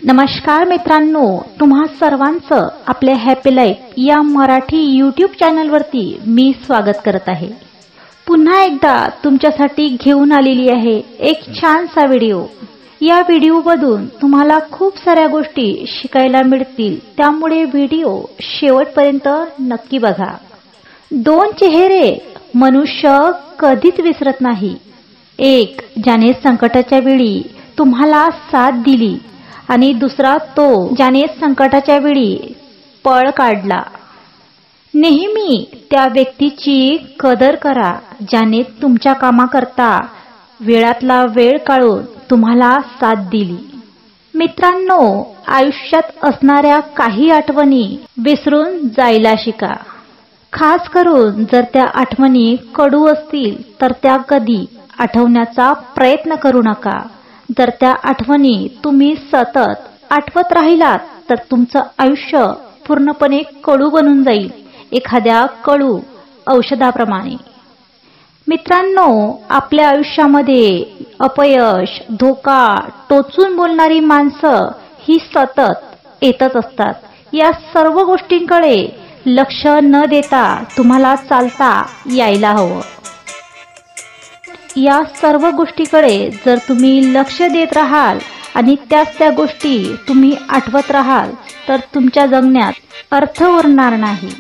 नमस्कार मित्रांनो, तुम्हा सर्वांचं आपल्या हॅपी लाईफ या मराठी यूट्यूब चॅनलवरती मी स्वागत करत आहे। पुन्हा एकदा तुमच्यासाठी घेऊन आलेली आहे एक छानसा व्हिडिओ। या व्हिडिओमधून तुम्हाला खूप साऱ्या गोष्टी शिकायला मिळतील, त्यामुळे व्हिडिओ शेवटपर्यंत नक्की बघा। दोन चेहरे मनुष्य कधीच विसरत नाही। एक ज्याने संकटाच्या वेळी तुम्हाला साथ दिली आणि दुसरा तो ज्याने संकटाच्या वेळी पळ काढला। नेहमी त्या व्यक्तीची कदर करा ज्याने तुमच्या कामाकरता वेळातला वेळ काढून तुम्हाला साथ दिली। मित्रांनो, आयुष्यात असणाऱ्या काही आठवणी विसरून जायला शिका। खास करून जर त्या आठवणी कडू असतील तर त्या कधी आठवण्याचा प्रयत्न करू नका। जर त्या आठवणी तुम्ही सतत आठवत राहिलात तर तुमचं आयुष्य पूर्णपणे कडू बनून जाईल, एखाद्या कडू औषधाप्रमाणे। मित्रांनो, आपल्या आयुष्यामध्ये अपयश, धोका, टोचून बोलणारी माणसं ही सतत येतच असतात। या सर्व गोष्टींकडे लक्ष न देता तुम्हाला चालता यायला हवं। या सर्व गोष्टीकडे जर तुम्ही लक्ष देत राहाल आणि त्या गोष्टी तुम्ही आठवत राहाल तर तुमच्या जगण्यात अर्थ उरणार नाही।